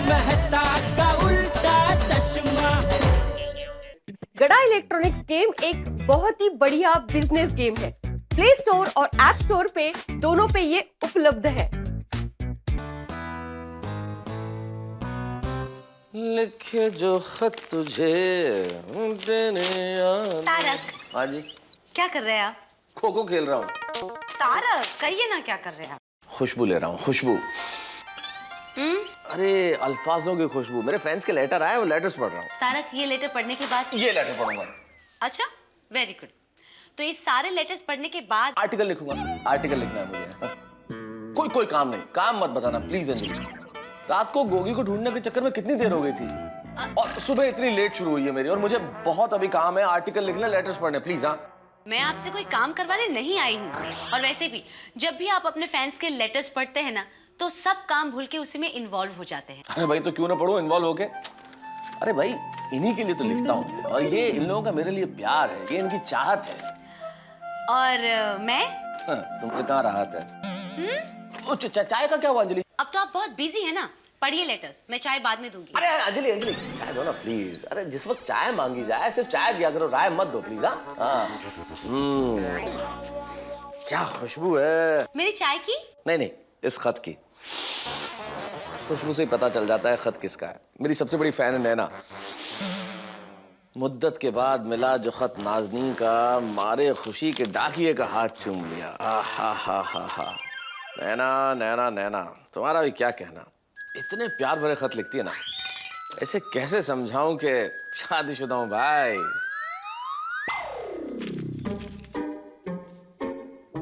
मेहता का उल्टा चश्मा। गड़ा इलेक्ट्रॉनिक्स गेम एक बहुत ही बढ़िया बिजनेस गेम है। प्ले स्टोर और ऐप स्टोर पे दोनों पे ये उपलब्ध है। लिखे जो खत तुझे देने तारक। हाँ जी। क्या कर रहे हैं आप? खो खो खेल रहा हूँ। तारक कहिए ना क्या कर रहे हैं आप? खुशबू ले रहा हूँ, खुशबू। अरे अल्फाजों की खुशबू। मेरे फैंस के लेटर आए, वो लेटर्स पढ़ रहा हूँ। तारक ये लेटर पढ़ने के बाद ये लेटर पढ़ूंगा। अच्छा, वेरी गुड। तो ये सारे लेटर्स पढ़ने के बाद आर्टिकल लिखूंगा। आर्टिकल लिखना है मुझे। कोई काम नहीं, काम मत बताना प्लीज अंजलि। रात को गोगी को ढूंढने के चक्कर में कितनी देर हो गई थी और सुबह इतनी लेट शुरू हुई है मेरी, और मुझे बहुत अभी काम है। आर्टिकल लिखना, लेटर्स पढ़ने, प्लीज। हाँ, मैं आपसे कोई काम करवाने नहीं आई हूँ। और वैसे भी जब भी आप अपने फैंस के लेटर्स पढ़ते हैं ना, तो सब काम भूल के उसी में इन्वॉल्व हो जाते हैं। अरे भाई तो क्यों ना पढ़ो इन्वॉल्व होके। अरे भाई इन्हीं के लिए तो लिखता हूँ, और ये इन लोगों का मेरे लिए प्यार है, ये इनकी चाहत है। और मैं तुमसे कहाँ राहत है। चाय का क्या हुआ अंजलि? अब तो आप बहुत बिजी है ना, पढ़िए लेटर्स, मैं चाय बाद में दूंगी। अरे अंजलि अंजलि चाय दो ना प्लीज। अरे जिस वक्त चाय मांगी जाए सिर्फ चाय दिया करो, राय मत दो प्लीज। हाँ क्या खुशबू है मेरी चाय की? नहीं नहीं, इस खत की खुशबू से ही पता चल जाता है खत किसका है। मेरी सबसे बड़ी फैन है नैना। मुद्दत के बाद मिला जो खत नाज़नीन का, मारे खुशी के डाकिए का हाथ चूम लिया। हा हा हा हा। नैना नैना नैना, तुम्हारा भी क्या कहना। इतने प्यार भरे खत लिखती है ना, ऐसे कैसे समझाऊं कि शादीशुदा हूं भाई।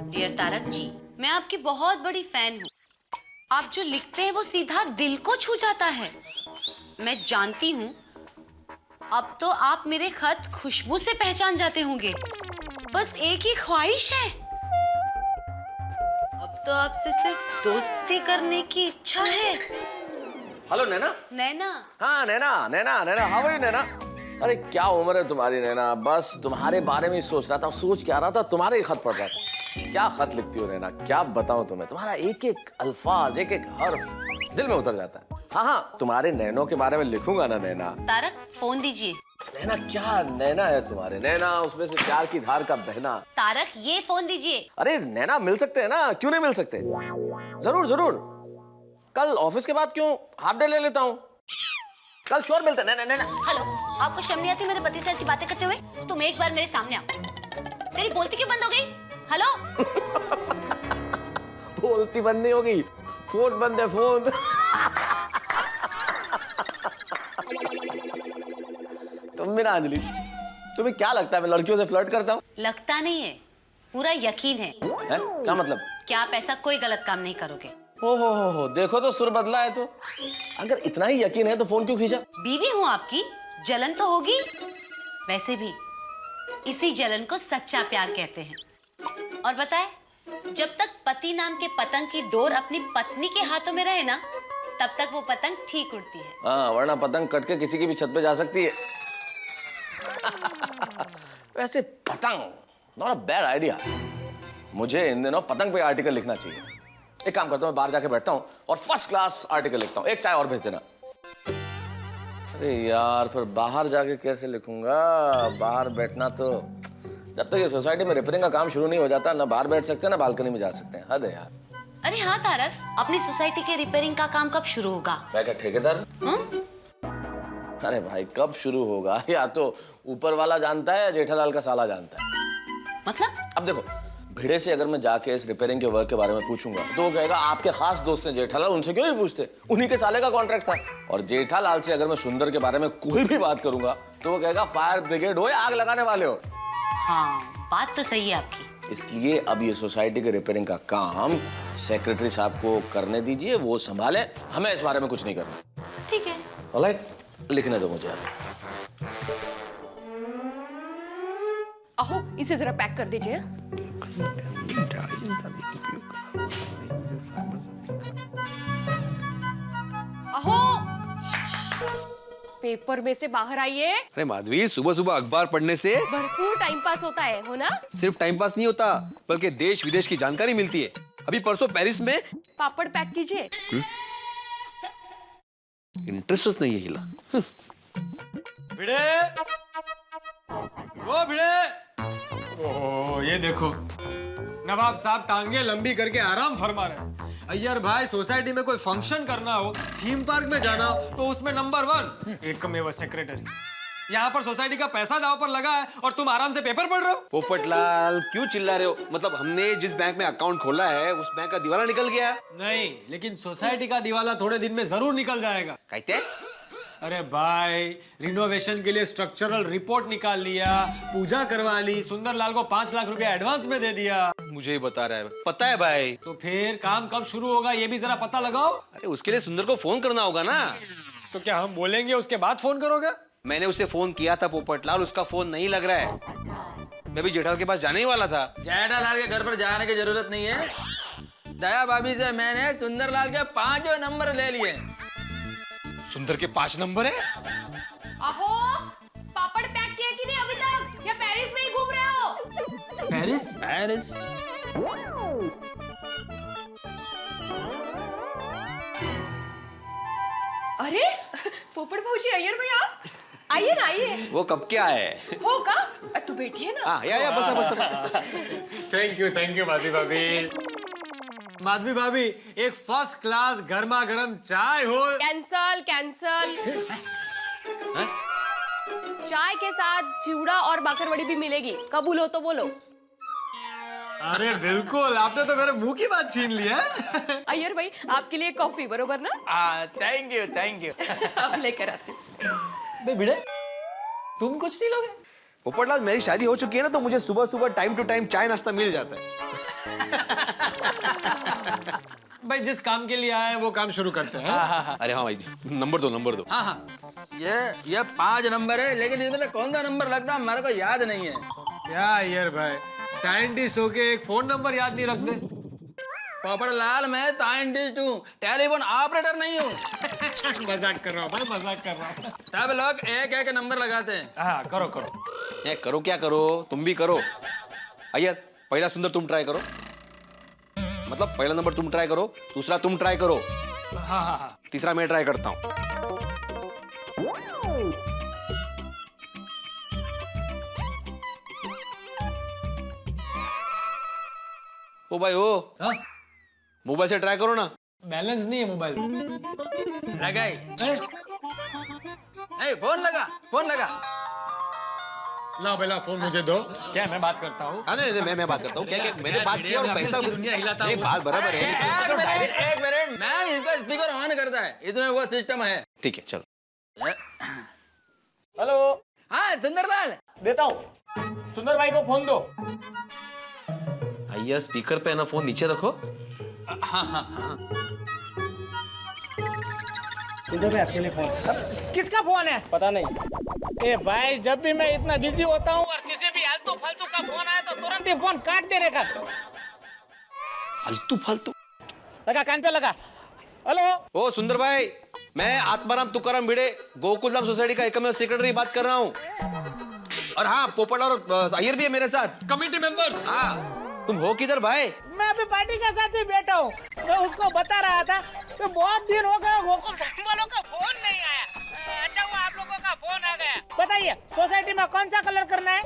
डियर तारक जी, मैं आपकी बहुत बड़ी फैन हूँ। आप जो लिखते हैं वो सीधा दिल को छू जाता है। मैं जानती हूँ अब तो आप मेरे खत खुशबू से पहचान जाते होंगे। बस एक ही ख्वाहिश है, अब तो आपसे सिर्फ दोस्ती करने की इच्छा है। हेलो नैना। नैना? हाँ नैना नैना नैना, हाउ आर यू नैना? अरे क्या उम्र है तुम्हारी नैना, बस तुम्हारे बारे में ही सोच रहा था। सोच क्या रहा था, तुम्हारे ही खत पढ़ रहा था। क्या खत लिखती हो नैना, क्या बताऊं तुम्हें। तुम्हारा एक एक अल्फाज, एक एक हर्फ दिल में उतर जाता है। हाँ हाँ, तुम्हारे नैनों के बारे में लिखूंगा ना नैना। तारक फोन दीजिए। नैना क्या नैना है तुम्हारे, नैना उसमें से प्यार की धार का बहना। तारक ये फोन दीजिए। अरे नैना मिल सकते हैं ना, क्यों नहीं मिल सकते। जरूर जरूर, कल ऑफिस के बाद क्यों हाफ डे ले लेता हूँ। कल श्योर मिलते हैं। नैना नैना। हेलो, आपको शर्म नहीं आती मेरे पति से ऐसी बातें करते हुए? तुम एक बार मेरे सामने आओ। तेरी बोलती क्यों बंद हो गई? हेलो। बोलती बंद नहीं होगी, फोन बंद है, फोन। तुम मेरा अंजलि, तुम्हें क्या लगता है मैं लड़कियों से फ्लर्ट करता हूँ? लगता नहीं है, पूरा यकीन है। क्या मतलब? क्या आप ऐसा कोई गलत काम नहीं करोगे? हो, देखो तो सुर बदला है। तो अगर इतना ही यकीन है तो फोन क्यों खींचा? बीवी हूँ आपकी, जलन तो होगी। वैसे भी इसी जलन को सच्चा प्यार कहते हैं। और बताए, जब तक पति नाम के पतंग की डोर अपनी पत्नी के हाथों में रहे ना, तब तक वो पतंग ठीक उड़ती है। हाँ, वरना पतंग कट के किसी की भी छत पे जा सकती है। वैसे पतंग नॉट अ बैड आइडिया। मुझे इन दिनों पतंग पे आर्टिकल लिखना चाहिए। एक काम करता हूँ, मैं बाहर जाके बैठता हूँ और फर्स्ट क्लास आर्टिकल लिखता हूँ। एक चाय और भेज देना। अरे यार, फिर बाहर जाके कैसे लिखूंगा। बाहर बैठना तो, जब तक ये सोसाइटी में रिपेयरिंग का काम शुरू नहीं हो जाता, ना बाहर बैठ सकते हैं ना बालकनी में जा सकते हैं। हद है यार। अरे हाँ तारक, अपनी सोसाइटी के रिपेयरिंग का काम कब शुरू होगा? मैं क्या ठेकेदार? अरे भाई कब शुरू होगा, या तो ऊपर वाला जानता है या जेठालाल का साला जानता है। मतलब? अब देखो, भिड़े से अगर मैं जाके इस रिपेयरिंग के वर्क के बारे में पूछूंगा तो वो कहेगा आपके खास दोस्त हैं जेठालाल, उनसे क्यों नहीं पूछते, उन्हीं के साले का कॉन्ट्रैक्ट था। और जेठालाल से अगर मैं सुंदर के बारे में कोई भी बात करूंगा तो वो कहेगा फायर ब्रिगेड हो या आग लगाने वाले हो। हाँ, बात तो सही है आपकी। इसलिए अब ये सोसाइटी के रिपेयरिंग का काम सेक्रेटरी साहब को करने दीजिए, वो संभाले, हमें इस बारे में कुछ नहीं करना। ठीक है। ऑलराइट, लिखने दो मुझे। अहो, इसे जरा पैक कर दीजिए। अहो, पेपर में से बाहर आइए। अरे माधवी, सुबह सुबह अखबार पढ़ने से भरपूर टाइम पास होता है, हो ना? सिर्फ टाइम पास नहीं होता, बल्कि देश विदेश की जानकारी मिलती है। अभी परसों पेरिस में पापड़ पैक कीजिए। इंटरेस्टच नहीं है हिला. भिड़े, वो भिड़े, ओह ये देखो नवाब साहब टांगे लंबी करके आराम फरमा रहे हैं. अय्यर भाई सोसाइटी में कोई फंक्शन करना हो, थीम पार्क में जाना हो तो उसमें नंबर 1 एकमेव सेक्रेटरी. यहाँ पर सोसाइटी का पैसा दाव पर लगा है और तुम आराम से पेपर पढ़ रहे हो. पोपटलाल क्यों चिल्ला रहे हो? मतलब हमने जिस बैंक में अकाउंट खोला है उस बैंक का दिवाला निकल गया. नहीं, लेकिन सोसाइटी का दिवाला थोड़े दिन में जरूर निकल जाएगा. कहते अरे भाई, रिनोवेशन के लिए स्ट्रक्चरल रिपोर्ट निकाल लिया, पूजा करवा ली, सुंदरलाल को 5 लाख रुपया एडवांस में दे दिया. मुझे ही बता रहा है. पता है भाई. तो फिर काम कब शुरू होगा ये भी जरा पता लगाओ. अरे उसके लिए सुंदर को फोन करना होगा ना. तो क्या हम बोलेंगे उसके बाद फोन करोगे? मैंने उसे फोन किया था पोपटलाल, उसका फोन नहीं लग रहा है. मैं भी जेठालाल के पास जाने ही वाला था. जेठालाल के घर पर जाने की जरूरत नहीं है. दया भाभी से मैंने सुंदरलाल के 5 नंबर ले लिए. सुंदर के 5 नंबर है. अहो, पापड़ पैक किया कि नहीं अभी तक? या पेरिस में ही घूम रहे हो? Paris Paris. अरे पोपट भाऊजी, अय्यर भाई आप आइए ना, आइए. वो कब क्या है? होगा तो बैठिए ना. हाँ या बस. थैंक यू माधवी भाभी. माधवी भाभी, एक फर्स्ट क्लास गर्मा गर्म चाय हो. Cancel cancel. चाय के साथ चिवड़ा और बाकरवड़ी भी मिलेगी. कबूल हो तो बोलो. अरे बिल्कुल, आपने तो मेरे मुंह की बात छीन ली है. अय्यर भाई, आपके लिए कॉफी बरोबर ना? Thank you. अब लेकर आते हैं. बे भिड़े, तुम कुछ नहीं लोगे? पोपटलाल मेरी शादी हो चुकी है ना, तो मुझे सुबह सुबह टाइम टू टाइम चाय नाश्ता मिल जाता है. भाई जिस काम के लिए आए हैं वो काम शुरू करते हैं. अरे हाँ भाई, नंबर दो. हाँ, ये 5 नंबर है, लेकिन इसमें कौन सा नंबर लगता है मेरे को याद नहीं है. क्या यार भाई, साइंटिस्ट होके एक फोन नंबर याद नहीं रखते? पोपटलाल, मैं साइंटिस्ट हूँ, टेलीफोन ऑपरेटर नहीं हूँ. मजाक कर रहा हूँ भाई, मजाक कर रहा हूँ. सब लोग एक नंबर लगाते हैं. हाँ, करो. करो क्या करो, तुम भी करो. अय्यर, पहला सुंदर तुम ट्राई करो. मतलब पहला नंबर तुम ट्राई करो, दूसरा तुम ट्राई करो, हाँ. तीसरा मैं ट्राई करता हूँ. ओ भाई ओ, हाँ? मोबाइल से ट्राई करो ना. बैलेंस नहीं है मोबाइल. लगाई. फोन लगा. लाओ बेला, फोन मुझे दो. क्या मैं बात करता हूँ? हाँ नहीं, मैं बात करता हूँ. क्या मैंने बात किया और पैसा दुनिया हिलाता नहीं, बात बराबर है. एक मिनट, मैं इसका स्पीकर ऑन करता है, इसमें वो सिस्टम है. ठीक है चलो. हेलो, हाँ सुंदरलाल. देता हूँ. सुंदर भाई को फोन दो. भैया स्पीकर पे है ना, फोन नीचे रखो. सुंदर भाई अकेले फोन. किसका फोन है? पता नहीं. ए भाई, जब भी मैं इतना बिजी होता हूँ और किसी भी आलतू फालतू का फोन आया तो तुरंत ही फोन काट दे रहेगा. फालतू. लगा, कान पे लगा. हेलो. ओ सुंदर भाई, मैं आत्माराम तुकाराम भिड़े, गोकुलधाम सोसाइटी का एकमेव सेक्रेटरी बात कर रहा हूँ. और हाँ, पोपट और अय्यर भी है मेरे साथ, कमिटी मेंबर्स. हाँ. तुम हो किधर भाई? मैं अभी पार्टी के साथ ही बैठा हूँ. मैं उसको बता रहा था कि बहुत दिन हो गए गोकुलधाम वालों का फोन नहीं आया. अच्छा हुआ आप लोगों का फोन आ गया. बताइए, सोसाइटी में कौन सा कलर करना है?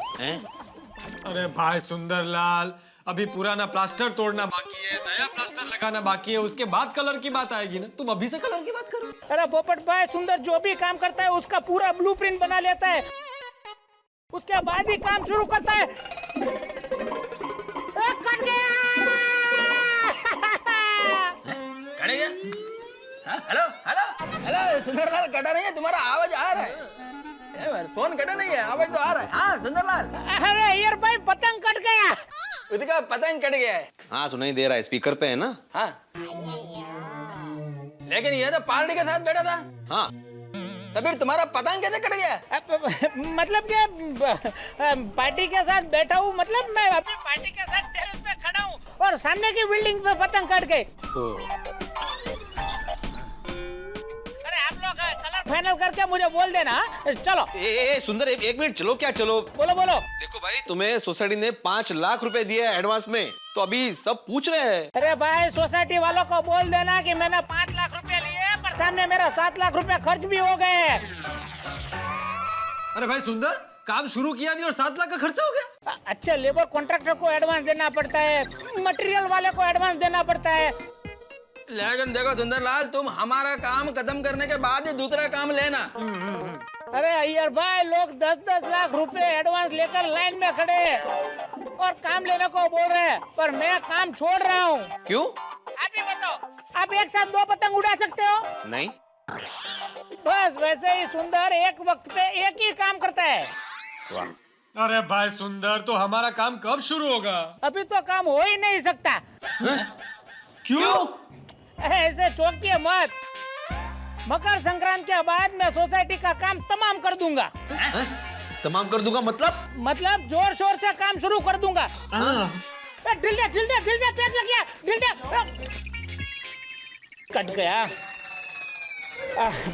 अरे भाई सुंदरलाल, अभी पुराना प्लास्टर तोड़ना बाकी है, नया प्लास्टर लगाना बाकी है, उसके बाद कलर की बात आएगी ना. तुम अभी से कलर की बात करो. अरे पोपट भाई, सुंदर जो भी काम करता है उसका पूरा ब्लूप्रिंट बना लेता है, उसके बाद ही काम शुरू करता है. कट गया. कट गया. हेलो सुंदरलाल, कटा नहीं है, तुम्हारा आवाज आ रहा है. फोन कटा नहीं है, आवाज तो आ रहा है. हाँ सुंदरलाल. अरे यार भाई, पतंग कट गया. उसका पतंग कट गया है. हाँ सुनाई दे रहा है, स्पीकर पे है ना. हाँ, लेकिन ये तो पार्टी के साथ बैठा था. हाँ, तो फिर तुम्हारा पतंग कैसे कट गया? मतलब कि पार्टी के साथ बैठा हूँ, मतलब मैं अभी पार्टी के साथ टेरेस पे खड़ा हूँ और सामने की बिल्डिंग पे पतंग कट गई. अरे आप लोग कलर फाइनल करके मुझे बोल देना. चलो. सुंदर एक मिनट, चलो क्या चलो. बोलो. देखो भाई, तुम्हें सोसाइटी ने 5 लाख रुपए दिए एडवांस में, तो अभी सब पूछ रहे हैं. अरे भाई, सोसाइटी वालों को बोल देना कि मैंने 5 लाख रुपए लिए, पर दुकान में मेरा 7 लाख रुपए खर्च भी हो गए हैं। अरे भाई सुंदर, काम शुरू किया नहीं और 7 लाख का खर्चा हो गया। अच्छा, लेबर कॉन्ट्रैक्टर को एडवांस देना पड़ता है, मटेरियल वाले को एडवांस देना पड़ता है। लेकिन देखो सुंदरलाल, तुम हमारा काम खत्म करने के बाद ही दूसरा काम लेना। अरे अय्यर भाई, लोग 10-10 लाख रुपए एडवांस लेकर लाइन में खड़े हैं और काम लेने को बोल रहे हैं, पर मैं काम छोड़ रहा हूँ। क्यों? आप ही बताओ, आप एक साथ 2 पतंग उड़ा सकते हो? नहीं। बस वैसे ही सुंदर एक वक्त पे एक ही काम करता है। वाह। अरे भाई सुंदर, तो हमारा काम कब शुरू होगा? अभी तो काम हो ही नहीं सकता। क्यों? ऐसे चौंकिए मत, मकर संक्रांति के बाद मैं सोसाइटी का काम तमाम कर दूंगा। तमाम कर दूंगा मतलब जोर शोर से काम शुरू कर दूंगा। ढिल दे पेट लग गया, ढिल दे। कट गया।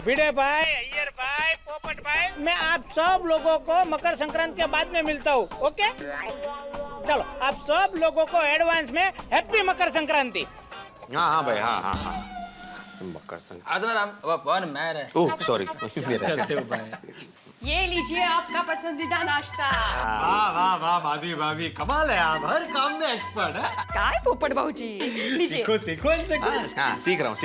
भिड़े भाई, अय्यर भाई, पोपट भाई, मैं आप सब लोगों को मकर संक्रांति के बाद में मिलता हूँ। ओके, चलो आप सब लोगों को एडवांस में हैप्पी मकर संक्रांति। हाँ भाई, हाँ। मकर संक्रांति। आत्माराम, वो कौन मैं रहे? ओह सॉरी, मेरा। ये लीजिए आपका पसंदीदा नाश्ता। वाह वाह वाह, माधवी भाभी कमाल है, आप हर काम में एक्सपर्ट है। काय पोपट बाबूजी, लीजिए। सीखो इनसे कुछ। हाँ, सीख रहा हूँ।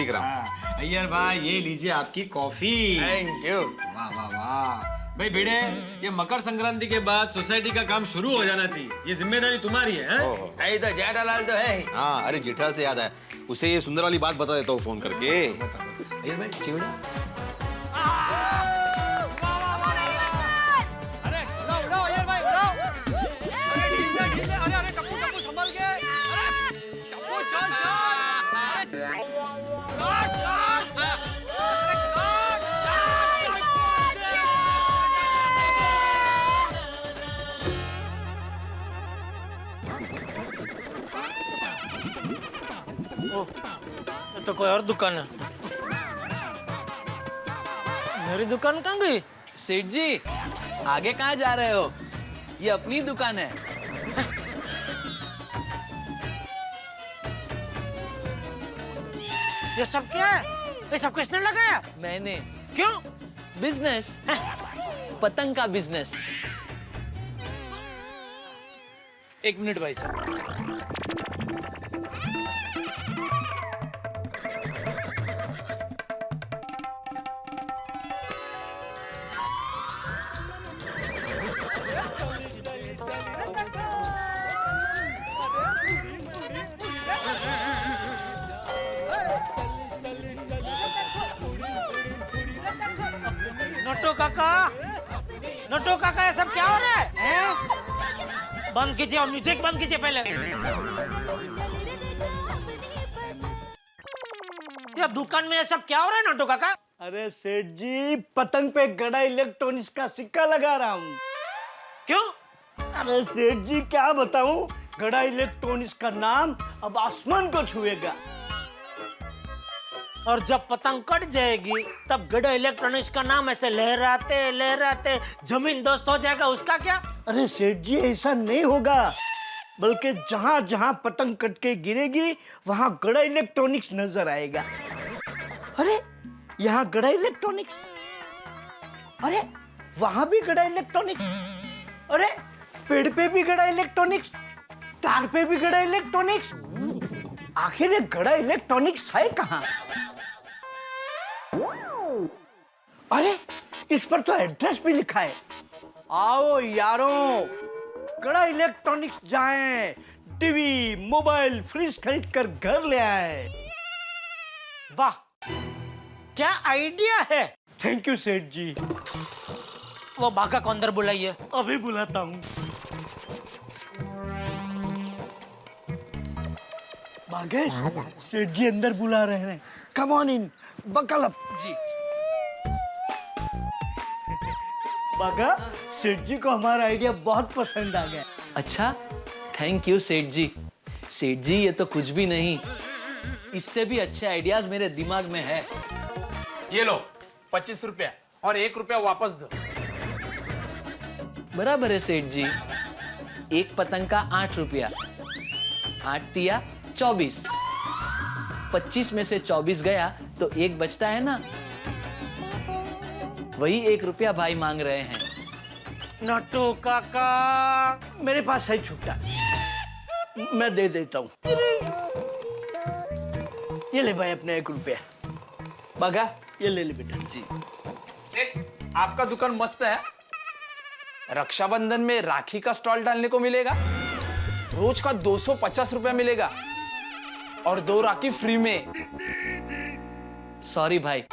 अय्यर भाई, ये लीजिए आपकी कॉफी। Thank you. वाह वाह वाह। भाई भिड़े, ये मकर संक्रांति के बाद सोसाइटी का काम शुरू हो जाना चाहिए, ये जिम्मेदारी तुम्हारी है। नहीं तो जेठालाल तो है ही। हाँ, अरे जेठा से याद है, उसे ये सुंदर वाली बात बता देता हूँ फोन करके। अय्यर भाई, चिवड़ा। तो कोई और दुकान है। मेरी दुकान कहाँ गई? सेठ जी, आगे कहाँ जा रहे हो? ये अपनी दुकान है। ये सब क्या है? ये सब किसने लगाया? मैंने। क्यों? बिजनेस, पतंग का बिजनेस। 1 मिनट भाई साहब। नटो काका, ये सब क्या हो रहा है? बंद कीजिए और म्यूजिक बंद कीजिए पहले। ये दुकान में ये सब क्या हो रहा है नटो काका? अरे सेठ जी, पतंग पे गड़ा इलेक्ट्रॉनिक्स का सिक्का लगा रहा हूँ। क्यों? अरे सेठ जी, क्या बताऊँ, गड़ा इलेक्ट्रॉनिक्स का नाम अब आसमान को छुएगा। और जब पतंग कट जाएगी तब गड़ा इलेक्ट्रॉनिक्स का नाम ऐसे लहराते लहराते जमीन दोस्त हो जाएगा, उसका क्या? अरे सेठ जी, ऐसा नहीं होगा, बल्कि जहाँ जहाँ पतंग कट के गिरेगी वहाँ गड़ा इलेक्ट्रॉनिक्स नजर आएगा। अरे यहाँ गड़ा इलेक्ट्रॉनिक्स, अरे वहाँ भी गड़ा इलेक्ट्रॉनिक्स, अरे पेड़ पे भी गड़ा इलेक्ट्रॉनिक्स, तार पे भी गड़ा इलेक्ट्रॉनिक्स। आखिर ये गड़ा इलेक्ट्रॉनिक्स है कहाँ? अरे इस पर तो एड्रेस भी लिखा है। आओ यारों, गड़ा इलेक्ट्रॉनिक्स जाएं, टीवी, मोबाइल, फ्रिज खरीद कर घर ले आए। वाह, क्या आइडिया है। थैंक यू सेठ जी। वो बाका को अंदर बुलाइए। अभी बुलाता हूँ। बागेश, सेठ जी अंदर बुला रहे हैं। Come on in, buckle up. जी। बागा, सेठ जी को हमारा आइडिया बहुत पसंद आ गया। अच्छा, थैंक यू सेठ जी। सेठ जी, ये तो कुछ भी नहीं, इससे भी अच्छे आइडियाज मेरे दिमाग में है। ये लो 25 रुपया और 1 रुपया वापस दो। बराबर है सेठ जी। एक पतंग का 8 रुपया, 8 तिया 24, 25 में से 24 गया तो एक बचता है ना, वही 1 रुपया भाई मांग रहे हैं। नट्टू काका, मेरे पास है छुट्टा, मैं दे देता हूँ। ये ले भाई अपने 1 रुपया। बागा, ये ले ले बेटा। जी सेठ, आपका दुकान मस्त है। रक्षाबंधन में राखी का स्टॉल डालने को मिलेगा, रोज का 250 रुपया मिलेगा और 2 राखी फ्री में। सॉरी भाई,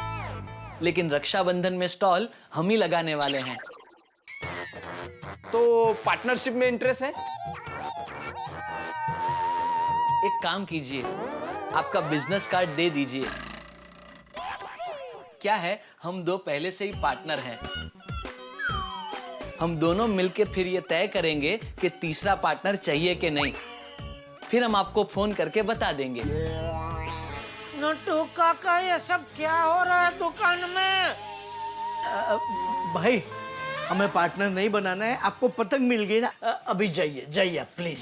लेकिन रक्षाबंधन में स्टॉल हम ही लगाने वाले हैं। तो पार्टनरशिप में इंटरेस्ट है? एक काम कीजिए, आपका बिजनेस कार्ड दे दीजिए। क्या है, हम 2 पहले से ही पार्टनर हैं। हम दोनों मिलके फिर ये तय करेंगे कि तीसरा पार्टनर चाहिए कि नहीं। फिर हम आपको फोन करके बता देंगे। नट्टू काका, ये सब क्या हो रहा है दुकान में? भाई, हमें पार्टनर नहीं बनाना है, आपको पतंग मिल गई ना। अभी जाइए जाइए प्लीज।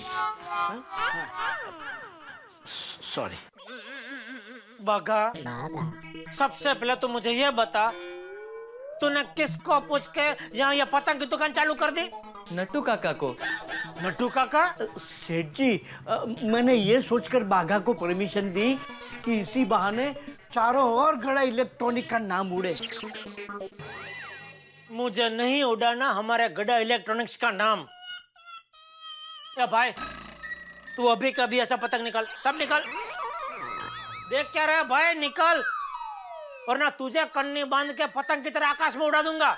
सॉरी। बागा, सबसे पहले तो मुझे ये बता, तूने किसको पूछ के यहाँ ये पतंग की दुकान चालू कर दी? नट्टू काका को। नट्टू काका? सेठ जी, मैंने ये सोचकर बाघा को परमिशन दी कि इसी बहाने चारों ओर गड़ा इलेक्ट्रॉनिक का नाम उड़े। मुझे नहीं उड़ाना हमारे गड़ा इलेक्ट्रॉनिक्स का नाम। ए भाई, तू अभी कभी ऐसा पतंग निकाल, सब निकाल। देख क्या रहा है भाई, निकाल, वरना तुझे कन्नी बांध के पतंग की तरह आकाश में उड़ा दूंगा।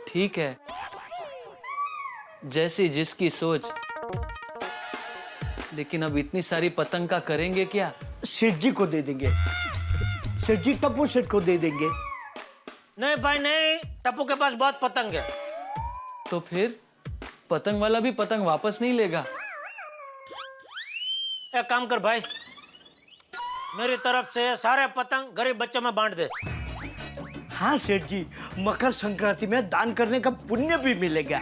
ठीक है, जैसी जिसकी सोच। लेकिन अब इतनी सारी पतंग का करेंगे क्या? सेठ जी को दे देंगे। सेठ जी टप्पू सेठ को दे देंगे। नहीं भाई नहीं, टप्पू के पास बहुत पतंग है। तो फिर पतंग वाला भी पतंग वापस नहीं लेगा? एक काम कर भाई, मेरी तरफ से सारे पतंग गरीब बच्चों में बांट दे। हाँ सेठ जी, मकर संक्रांति में दान करने का पुण्य भी मिलेगा।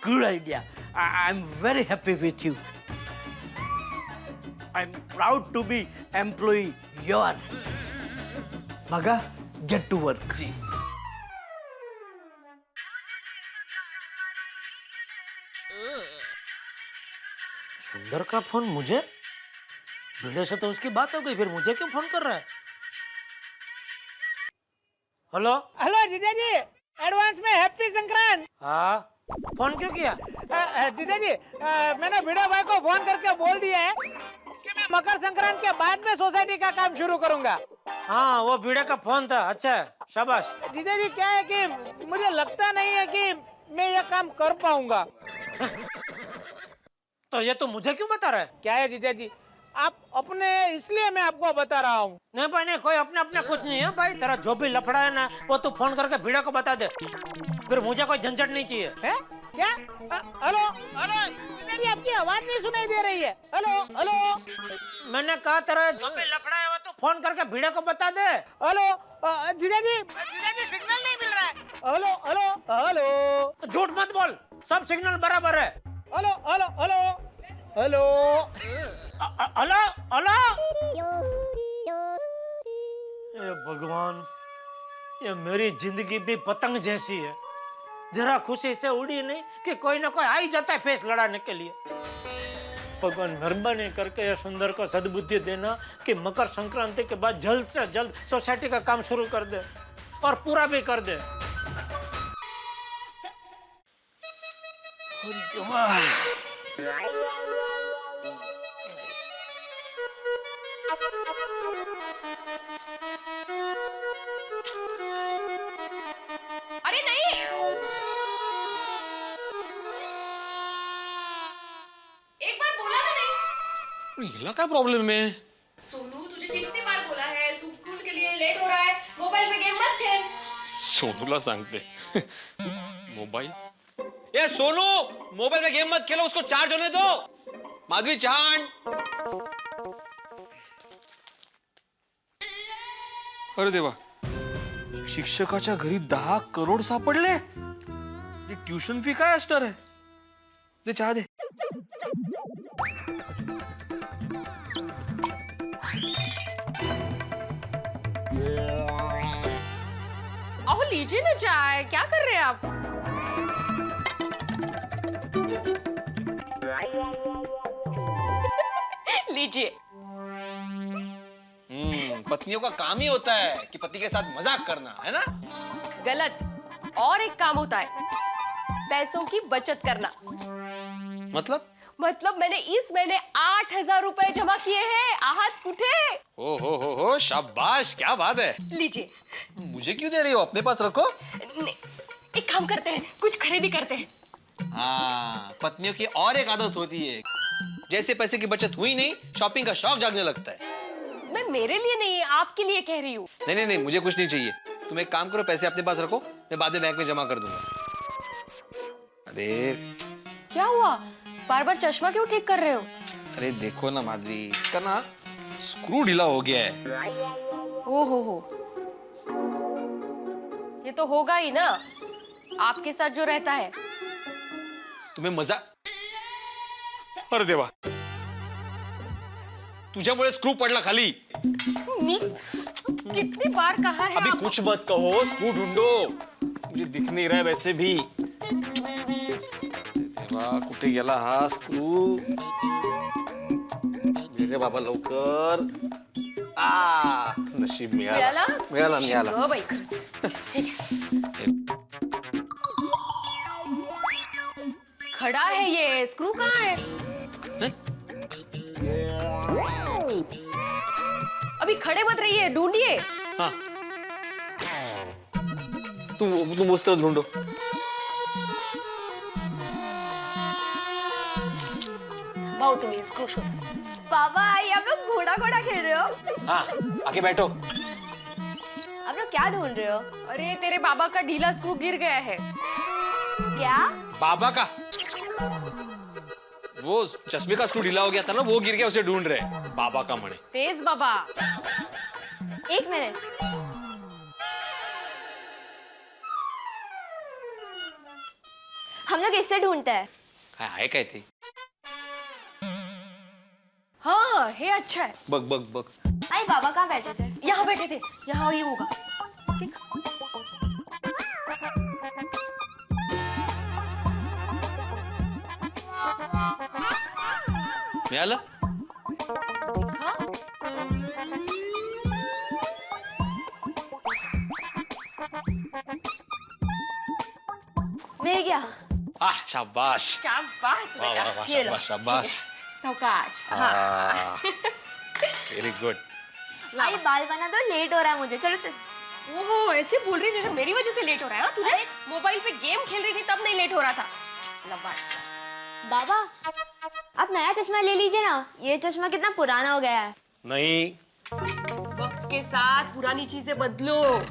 Good idea. I am very happy with you. I am proud to be employ your. मगा, गेट टू वर्क। जी। सुंदर का फोन मुझे? भिड़े से तो उसकी बात हो गई, फिर मुझे क्यों फोन कर रहा है? हेलो हेलो जीजा जी, एडवांस में हैप्पी संक्रांत। हाँ, फोन क्यों किया? जीजा जी, मैंने भिड़ा भाई को फोन करके बोल दिया है कि मैं मकर संक्रांत के बाद में सोसाइटी का काम शुरू करूंगा। हाँ, वो भिड़े का फोन था। अच्छा, शाबाश। जीजा जी, क्या है कि मुझे लगता नहीं है कि मैं ये काम कर पाऊंगा। तो ये तो मुझे क्यों बता रहा है? क्या है जीजा जी, आप अपने, इसलिए मैं आपको बता रहा हूँ। नहीं भाई नहीं, कोई अपने अपने कुछ नहीं है भाई। तेरा जो भी लफड़ा है ना, वो तू फोन करके भिड़ा को बता दे, फिर मुझे कोई झंझट नहीं चाहिए। है क्या? हेलो हेलो जीजा जी, आपकी आवाज नहीं सुनाई दे रही है। हेलो हेलो, मैंने कहा तेरा जो भी लफड़ा है वो तू फोन करके भिड़ा को बता दे। हेलो जीजा जी सिग्नल नहीं मिल रहा है। हेलो हेलो हेलो, झूठ मत बोल, सब सिग्नल बराबर है। Hello hello hello hello hello hello. ये भगवान, ये मेरी जिंदगी भी पतंग जैसी है, जरा खुशी से उड़ी नहीं कि कोई ना कोई आ ही जाता है फेस लड़ाने के लिए। भगवान मेहरबानी करके ये सुंदर को सद्बुद्धि देना कि मकर संक्रांति के बाद जल्द से जल्द सोसाइटी का काम शुरू कर दे और पूरा भी कर दे। अरे नहीं, एक बार बोला ना नहीं। हिला काय प्रॉब्लेम है? सोनू, तुझे कितनी बार बोला है, स्कूल के लिए लेट हो रहा है, मोबाइल में गेम मत खेल। सोनूला सांगते मोबाइल। ये सोनू, मोबाइल में गेम मत खेलो, उसको चार्ज होने दो। माधवी चांद। अरे देवा, शिक्षकाच्या घरी 10 करोड सापडले। ट्यूशन फी काय असणार आहे? दे चहा दे। लीजिए ना चाय, क्या कर रहे हैं आप? लीजिए। पत्नियों का काम ही होता है कि पति के साथ मजाक करना, है ना? गलत। और एक काम होता है, पैसों की बचत करना। मतलब मैंने इस महीने 8,000 रुपए जमा किए हैं। आहत कुठे? हो, शाबाश, क्या बात है। लीजिए। मुझे क्यों दे रही हो? अपने पास रखो। एक काम करते हैं, कुछ खरीदी करते हैं। हाँ, पत्नियों की और एक आदत होती है, जैसे पैसे की बचत हुई नहीं, शॉपिंग का शौक जागने लगता है। मैं मेरे लिए नहीं, आपके लिए कह रही हूँ। नहीं, मुझे कुछ नहीं चाहिए। तुम एक काम करो, पैसे अपने पास रखो, मैं बाद में बैंक में जमा कर दूंगा। अरे क्या हुआ? बार बार चश्मा क्यों ठीक कर रहे हो? अरे देखो ना माधवी, इसका ना स्क्रू ढीला हो गया है। हो। ये तो होगा ही ना, आपके साथ जो रहता है। तुम्हें मजा? अरे देवा, तुझ्यामुळे स्क्रू पडला खाली। मी कितनी बार कहा है अभी आप... कुछ मत कहो, स्क्रू ढूंढो। मुझे दिख नहीं रहा है वैसे भी। देवा, कुठे गेला हा स्क्रू? मेरे बाबा लवकर। नशीब मिळाला. मिळाला. शिवा बाई, खरंच. खड़ा है ये, स्क्रू कहाँ है? अभी खड़े मत रहिए, ढूंढिए। हाँ, तुम उस तरह ढूंढो। भाऊ, तुम्हें स्क्रू शोध। पापा, आई आप लोग घोड़ा घोड़ा खेल रहे हो? हाँ, आके बैठो। आप लोग क्या ढूंढ रहे हो? अरे तेरे बाबा का ढीला स्क्रू गिर गया है। क्या? बाबा का? वो चश्मे का स्क्रू ढीला हो गया था ना, वो गिर गया, उसे ढूंढ रहे हैं। बाबा का मणे। तेज बाबा। एक मिनट। हम लोग इससे ढूंढते हैं। है काय ते? हाँ, ये अच्छा है। बग। आई, बाबा कहाँ बैठे थे? यहाँ बैठे थे, यहाँ ही होगा। मिळालं? देखा? मिल गया। शाबाश। शाबाश बेटा। वाह, ये लो। शाबाश। सावकाश। हाँ। Very good. आई, बाल बना दो, लेट हो रहा है मुझे। चलो। ओहो, ऐसे बोल रही जैसे मेरी वजह से लेट हो रहा है ना तुझे? मोबाइल पे गेम खेल रही थी तब नहीं लेट हो रहा था। बाबा, आप नया चश्मा ले लीजिए ना, ये चश्मा कितना पुराना हो गया है। नहीं, वक्त के साथ पुरानी चीजें बदलो।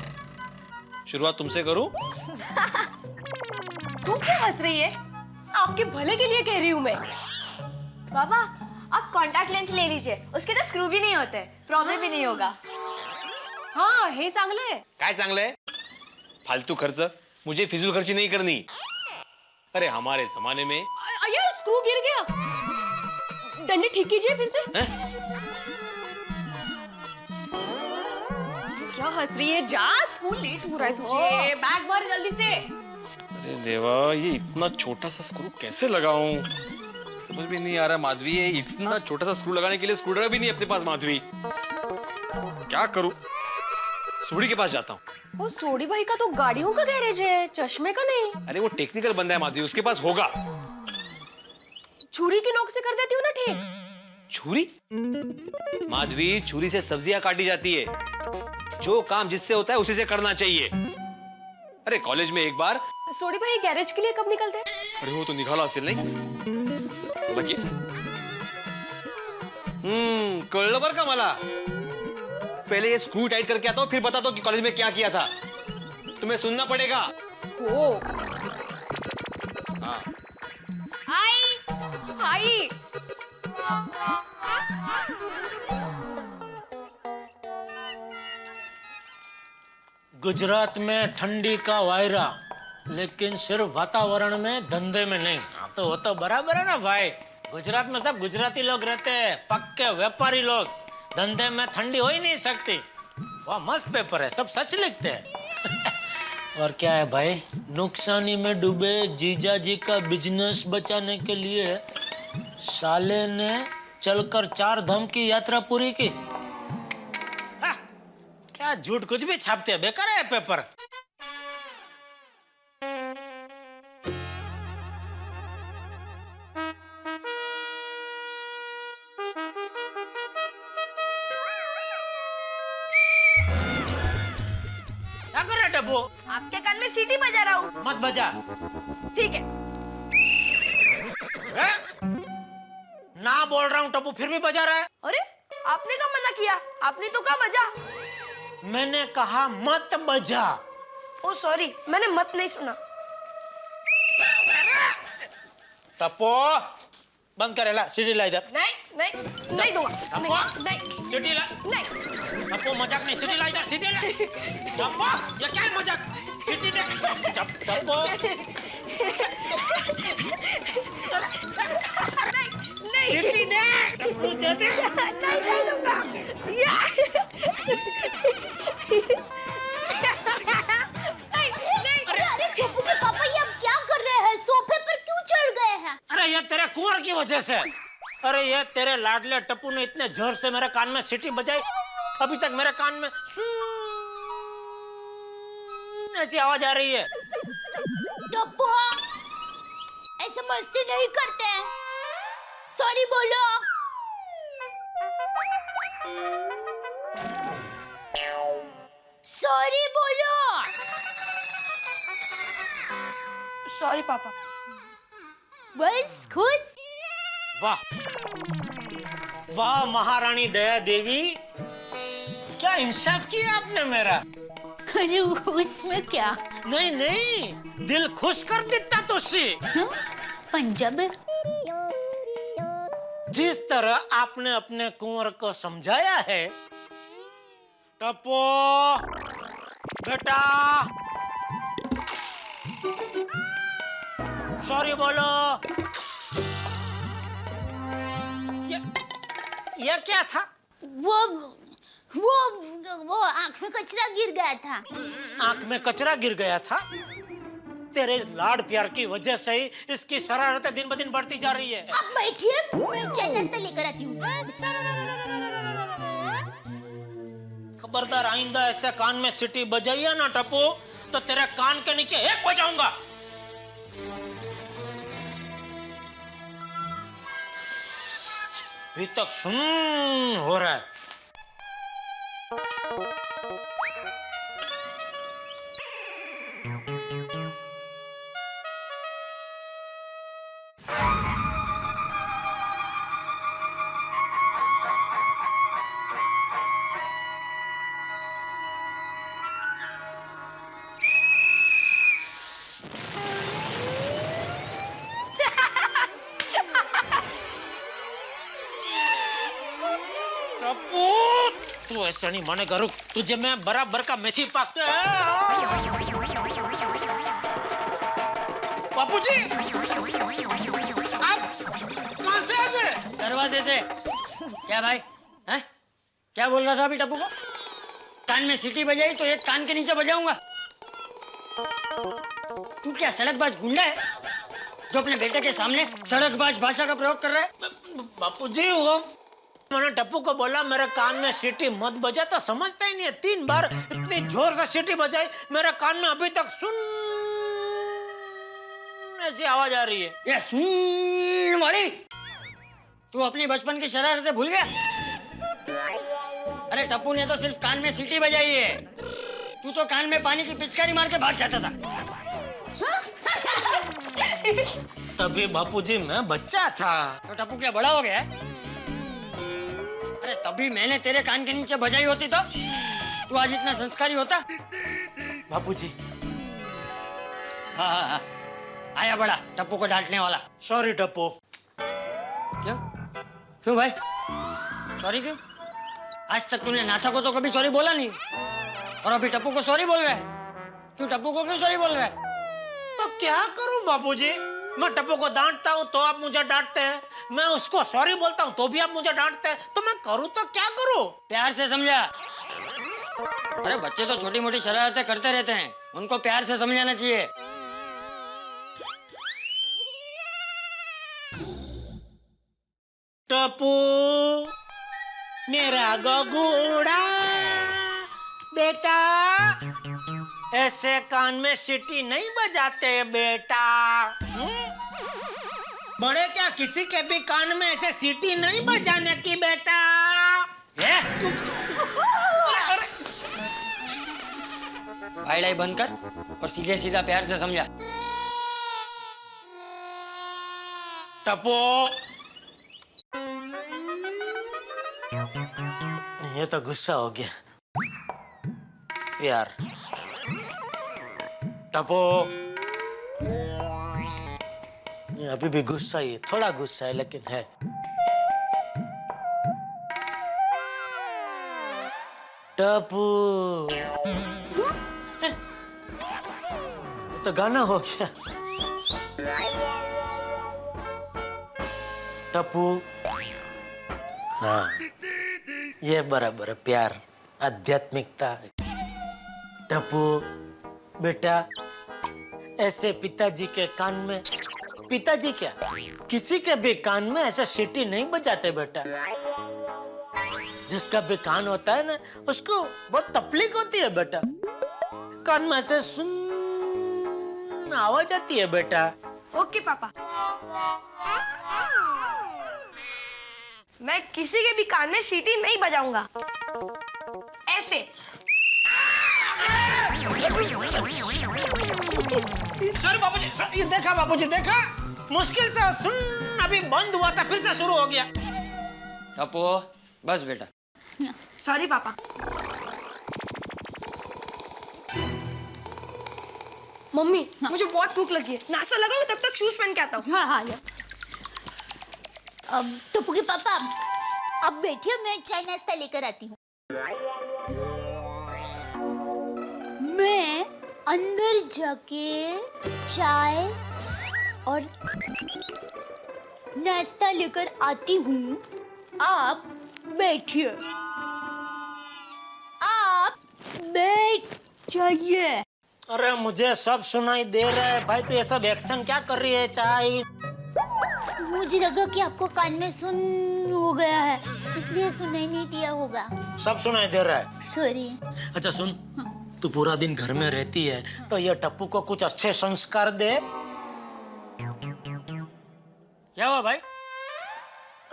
शुरुआत तुमसे करूं? तू क्या हंस रही है? आपके भले के लिए कह रही हूँ मैं। बाबा, आप कॉन्टैक्ट लेंस ले लीजिए, उसके तो स्क्रू भी नहीं होते, प्रॉब्लम भी नहीं होगा। हाँ, हे चांगलं है। काय चांगलं है? फालतू खर्च, मुझे फिजूल खर्ची नहीं करनी। अरे हमारे जमाने में। अरे स्क्रू गिर गया। डंडे ठीक कीजिए फिर से। क्या हंस रही है? जा, स्कूल लेट हो रहा है तुझे। बैग भर जल्दी से। अरे देवा, ये इतना छोटा सा स्क्रू कैसे लगाऊं? समझ में नहीं आ रहा माधवी। ये इतना छोटा सा स्क्रू लगाने के लिए स्क्रूड्राइवर भी नहीं अपने पास माधवी। क्या करूं? सोडी के पास जाता हूँ। वो सोडी भाई का तो गाड़ियों का गैरेज है, चश्मे का नहीं। अरे वो टेक्निकल बंदा है माधवी, उसके पास होगा। छुरी की नोक से कर देती हूँ ना ठीक। छुरी? माधवी, छुरी से सब्जियां काटी जाती है। जो काम जिससे होता है उसी से करना चाहिए। अरे कॉलेज में एक बार। सोडी भाई गैरेज के लिए कब निकलते हैं? अरे वो तो निघाला असेल नाही? लकी। कळलं बरं का मला। पहले ये स्क्रू टाइट करके आता हूँ, फिर बताता हूँ कि कॉलेज में क्या किया था। तुम्हें सुनना पड़ेगा। हो। हाँ। आई। गुजरात में ठंडी का वायरा, लेकिन सिर्फ वातावरण में, धंधे में नहीं। हाँ, तो वो तो बराबर है ना भाई। गुजरात में सब गुजराती लोग रहते हैं, पक्के व्यापारी लोग। धंधे में ठंडी हो ही नहीं सकती। वाह, मस्त पेपर है, सब सच लिखते हैं। और क्या है भाई, नुकसानी में डूबे जीजा जी का बिजनेस बचाने के लिए साले ने चलकर 4 धाम की यात्रा पूरी की। क्या झूठ कुछ भी छापते हैं, बेकार है पेपर। क्या कर रहे टप्पू? आपके कान में सीटी बजा रहा हूँ। मत बजा। ठीक है। ना बोल रहा हूँ टप्पू, फिर भी बजा रहा है। अरे आपने कब मना किया? आपने तो कहा बजा। मैंने कहा मत बजा। ओ सॉरी, मैंने मत नहीं सुना। टप्पू बंद करे ला, सीटी ला इधर। नहीं दूंगा। नहीं सीटी ला। नहीं। टप्पू मजाक नहीं, सीटी ला इधर, सीटी ला। टप्पू ये क्या है मजाक? सीटी दे। टप्पू सीटी दे। टप्पू दे दे। नहीं दूंगा। अरे टप्पू के पापा ये अब क्या कर रहे हैं? सोफे पर क्यों चढ़ गए हैं? अरे ये तेरे कुंवर की वजह से। अरे ये तेरे लाडले टप्पू ने इतने जोर से मेरे कान में सीटी बजाई, अभी तक मेरे कान में ऐसी आवाज आ रही है। टप्पू ऐसे मस्ती नहीं करते हैं। सॉरी बोलो। सॉरी बोलो। सॉरी पापा। बस खुश। वाह वाह महारानी दया देवी, क्या इंसाफ किया आपने मेरा। अरे उसमें क्या? नहीं नहीं, दिल खुश कर देता तो सी। पंजाब जिस तरह आपने अपने कुंवर को समझाया है। टप्पू बेटा सॉरी बोलो। ये क्या था? वो आंख में कचरा गिर गया था। आंख में कचरा गिर गया था? तेरे इस लाड प्यार की वजह से ही इसकी शरारतें दिन ब दिन बढ़ती जा रही है। आप बैठिए, मैं चाय नाश्ता लेकर आती हूँ। खबरदार आइंदा ऐसे कान में सीटी बजाइए ना टप्पू, तो तेरे कान के नीचे एक बजाऊंगा। अभी तक सुन हो रहा है। तू ऐसा नहीं मानेगा, रुक, तुझे मैं बराबर का मेथी पाक। बापूजी आप कहां से आ गए? दरवाजे से। क्या भाई हैं? क्या बोल रहा था अभी टप्पू को? कान में सीटी बजाई तो एक कान के नीचे बजाऊंगा। तू क्या सड़कबाज गुंडा है जो अपने बेटे के सामने सड़कबाज भाषा का प्रयोग कर रहा है? बापूजी वो मैंने टप्पू को बोला मेरे कान में सीटी मत बजा, तो समझता ही नहीं है। 3 बार इतनी जोर से सीटी बजाई, मेरे कान में अभी तक सुन ऐसी आवाज आ रही है। ये सुन वाली, तू अपनी बचपन की शरारतें भूल गया? अरे टप्पू ने तो सिर्फ कान में सीटी बजाई है, तू तो कान में पानी की पिचकारी मार के भाग जाता था। तभी बापूजी मैं बच्चा था। तो टप्पू क्या बड़ा हो गया? अरे तभी मैंने तेरे कान के नीचे बजाई होती तो तू आज इतना संस्कारी होता। बापूजी हाँ, आया बड़ा टप्पू को डांटने वाला। सॉरी टप्पू। क्यों भाई सॉरी क्यों? आज तक तूने नाथा को तो कभी सॉरी बोला नहीं, और अभी टप्पू को सॉरी बोल रहा है। क्यों टप्पू को क्यों सॉरी बोल रहा है? तो क्या करूं बापूजी, मैं टप्पू को डांटता हूं तो आप मुझे डांटते हैं, मैं उसको सॉरी बोलता हूं तो भी आप मुझे डांटते हैं, तो मैं करूं तो क्या करूं? प्यार से समझा। अरे बच्चे तो छोटी मोटी शरारतें करते रहते हैं, उनको प्यार से समझाना चाहिए। टप्पू मेरा गोगुड़ा बेटा, ऐसे कान में सीटी नहीं बजाते बेटा। बड़े क्या किसी के भी कान में ऐसे सीटी नहीं बजाने की बेटा। भाईलाई बंद कर और सीधे सीधा प्यार से समझा। टप्पू ये तो गुस्सा हो गया। प्यार टप्पू ये अभी भी गुस्सा ही है, थोड़ा गुस्सा है लेकिन है। टप्पू ये तो गाना हो गया। टप्पू हाँ ये बराबर है, प्यार आध्यात्मिकता। टप्पू बेटा ऐसे पिताजी के कान में, पिताजी क्या किसी के भी कान में ऐसा सीटी नहीं बजाते बेटा। जिसका भी कान होता है ना उसको बहुत तकलीफ होती है बेटा, कान में ऐसे सुन आवाज आती है बेटा। ओके पापा, मैं किसी के भी कान में सीटी नहीं बजाऊंगा। ऐसे सॉरी बापूजी, ये देखा बापूजी, देखा मुश्किल से सुन अभी बंद हुआ था फिर से शुरू हो गया। टप्पू बस बेटा। सॉरी पापा। मम्मी मुझे बहुत भूख लगी है, नाश्ता लगा मैं तब तक शूज पहन के आता हूँ। हाँ हाँ अब टप्पू के पापा अब बैठिए, मैं चाय नाश्ता लेकर आती हूँ। मैं अंदर जाके चाय और नाश्ता लेकर आती हूँ, आप बैठिए, आप बैठ जाइए। अरे मुझे सब सुनाई दे रहा है भाई, तू ये सब एक्शन क्या कर रही है? चाय मुझे लगा कि आपको कान में सुन हो गया है, इसलिए सुनाई नहीं दिया होगा। सब सुनाई दे रहा है। सॉरी। अच्छा सुन, तू पूरा दिन घर में रहती है तो ये टप्पू को कुछ अच्छे संस्कार दे। क्या हुआ भाई?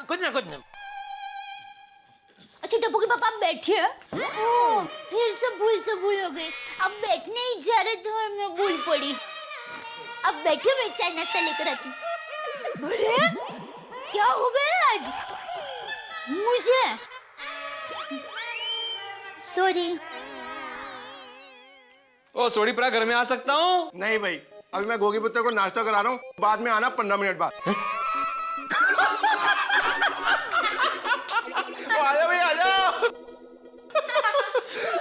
कुछ ना कुछ ना। अच्छा टप्पू के पापा आप बैठिए। फिर से भूल हो गई, अब बैठने ही जा रहे थे और मैं भूल पड़ी। अब बैठे, मैं चाय नाश्ता लेकर आती हूँ। अरे क्या हो गया आज मुझे? सॉरी। ओ सोडी परा, घर में आ सकता हूँ? नहीं भाई, अभी मैं गोगी पुत्र को नाश्ता करा रहा हूँ, बाद में आना 15 मिनट बाद। आजा भाई आजा।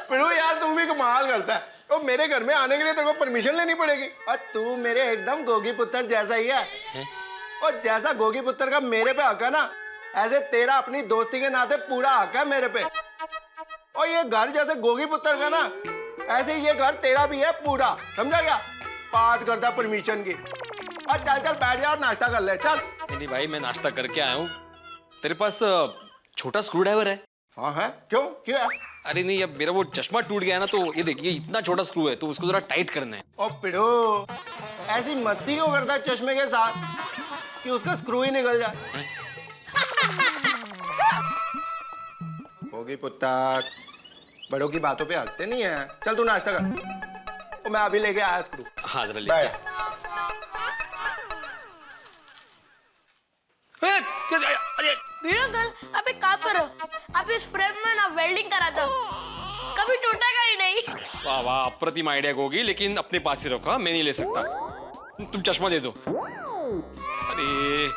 पिड़ू यार तू भी कमाल करता है। तो मेरे घर में आने के लिए तेरे को परमिशन लेनी पड़ेगी। और तू मेरे एकदम गोगी पुत्र जैसा ही है। और जैसा गोगी पुत्र का मेरे पे हक है ना, ऐसे तेरा अपनी दोस्ती के नाते पूरा हक है मेरे पे। और ये घर जैसे गोगी पुत्र का ना, ऐसे ये घर तेरा भी है पूरा, समझा क्या? बात करता परमिशन की। चल चल बैठ जा और नाश्ता कर ले, चल। नहीं भाई, मैं नाश्ता करके आया हूँ। तेरे पास छोटा स्क्रू ड्राइवर है? हाँ है, क्यों क्यों है? अरे नहीं, अब मेरा वो चश्मा टूट गया ना, तो ये देखिए इतना छोटा स्क्रू है, तो उसको जरा टाइट करना है। ओ पिड़ो, ऐसी मस्ती क्यों करता है चश्मे के साथ कि उसका स्क्रू ही निकल जाए? होगी पुत्तर, बड़ों की बातों पे हंसते नहीं है। चल तू नाश्ता कर, और मैं अभी लेके आया स्क्रू। हाँ जरा ले। वीडियो कॉल, आप एक काम करो, आप इस फ्रेम में ना वेल्डिंग करा दो, कभी टूटेगा ही नहीं। वाह वाह, अप्रतिम आइडिया होगी, लेकिन अपने पास ही रखो, मैं नहीं ले सकता। तुम चश्मा दे दो। अरे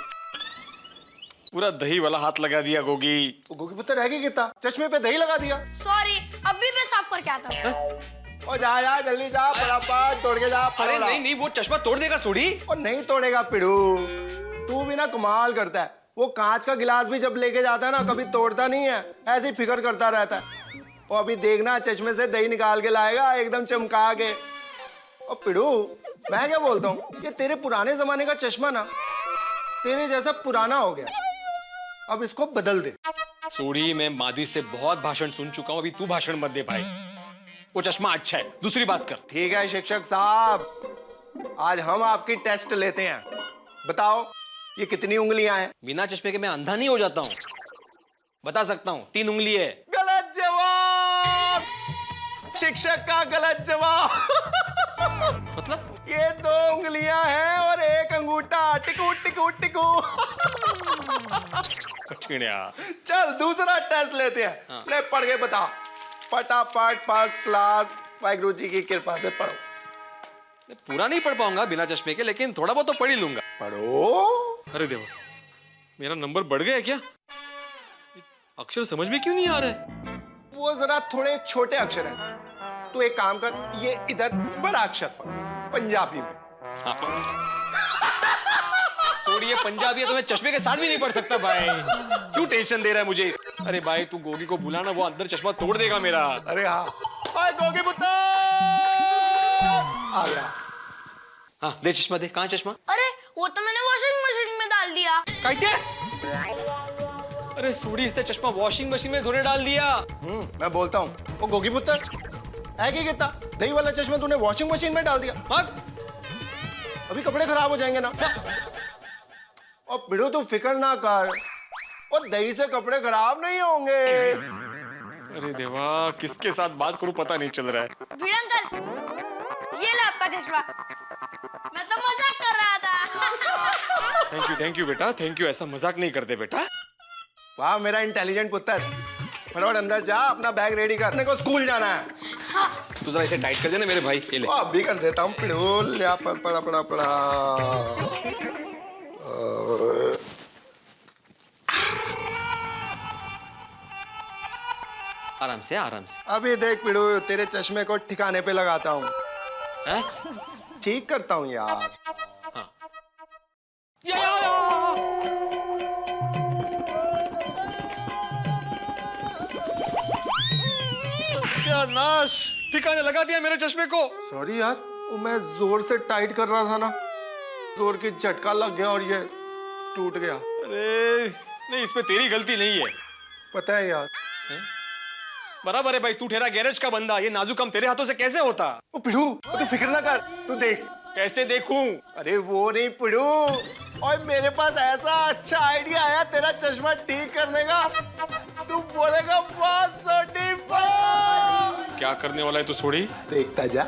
पूरा दही वाला हाथ लगा दिया गोगी। गोगी पुत्र रहेगी कितना, चश्मे पे दही लगा दिया। सॉरी, अभी मैं साफ करके आता हूँ। ओ जा जा जल्दी जा, फटाफट तोड़ के जा। अरे नहीं नहीं, वो चश्मा तोड़ देगा सोडी। और नहीं तोड़ेगा पिड़ू, तू भी ना कमाल करता है। वो कांच का गिलास भी जब लेके जाता है ना, कभी तोड़ता नहीं है, ऐसे ही फिक्र करता रहता है। और अभी देखना चश्मे से दही निकाल के लाएगा एकदम चमका के। और पिड़ू, मैं क्या बोलता हूँ, ये तेरे पुराने जमाने का चश्मा ना तेरे जैसा पुराना हो गया, अब इसको बदल दे। सोड़ी, मैं माधवी से बहुत भाषण सुन चुका हूँ, अभी तू भाषण मत दे भाई। वो चश्मा अच्छा है, दूसरी बात कर। ठीक है शिक्षक साहब, आज हम आपकी टेस्ट लेते हैं। बताओ ये कितनी उंगलियां हैं? बिना चश्मे के मैं अंधा नहीं हो जाता हूँ, बता सकता हूँ, 3 उंगली है। गलत जवाब, शिक्षक का गलत जवाब। मतलब ये 2 उंगलियां हैं और 1 अंगूठा। टिकू टिकू टिकू। कठिन यार। चल दूसरा टेस्ट लेते हैं। हाँ। ले पढ़ के बता, फटाफट फर्स्ट क्लास, वाहिगुरु जी की कृपा से पढ़ो। पूरा नहीं पढ़ पाऊंगा बिना चश्मे के, लेकिन थोड़ा बहुत तो पढ़ ही लूंगा। पढ़ो। अरे देवा, मेरा नंबर बढ़ गया क्या? अक्षर समझ में क्यों नहीं आ रहा है? वो जरा थोड़े छोटे अक्षर हैं। तू एक काम कर, ये इधर बड़ा अक्षर पढ़, पंजाबी में। थोड़ी ये पंजाबी है तो मैं चश्मे के साथ भी नहीं पढ़ सकता भाई। क्यों टेंशन दे रहा है मुझे? अरे भाई तू गोगी को बुलाना, वो अंदर चश्मा तोड़ देगा मेरा। अरे हाँ, ओए गोगी पुत्र आ गया। हाँ दे चश्मा दे। कहाँ चश्मा? अरे वो तो मैंने वॉशिंग मशीन में डाल दिया। कैसे? अरे सोड़ी, इसने चश्मा वॉशिंग मशीन में धोने डाल दिया। मैं बोलता हूँ, वो गोगी पुत्र है कि कितना दही वाला चश्मा तूने वॉशिंग मशीन में डाल दिया। अभी कपड़े खराब हो जाएंगे ना। और बिड़ू तू फिक्र ना कर, और दही से कपड़े खराब नहीं होंगे। अरे देवा, किसके साथ बात करूं पता नहीं चल रहा है। भिड़ अंकल, ये लो आपका चश्मा। मैं तो मजाक कर रहा था। थैंक यू बेटा, थैंक यू। ऐसा मजाक नहीं करते बेटा। वाह मेरा इंटेलिजेंट पुत्र। फटाफट अंदर जा, अपना बैग रेडी करने को स्कूल जाना है। हाँ। तू जरा इसे टाइट कर देना मेरे भाई। ये ले। अभी कर देता हूँ। पड़ा पड़ा पड़ा पड़ा। आराम से, आराम से। अभी देख पिड़ू, तेरे चश्मे को ठिकाने पे लगाता हूँ, ठीक करता हूँ यार। हाँ। क्या नाश, ठिकाने लगा दिया मेरे चश्मे को। सॉरी यार, वो मैं जोर से टाइट कर रहा था ना, जोर की झटका लग गया और ये टूट गया। अरे नहीं, इसमें तेरी गलती नहीं है। पता है यार। बराबर है भाई, तू ठहरा गैरेज का बंदा, ये नाजुक काम तेरे हाथों से कैसे होता? ओ पिड़ू, तू फिक्र ना कर, तू देख। कैसे देखूं? अरे वो नहीं पिड़ू, और मेरे पास ऐसा अच्छा आइडिया आया तेरा चश्मा ठीक करने का, तू बोलेगा वाह सोडी वाह। क्या करने वाला है तू सोड़ी? देखता जा।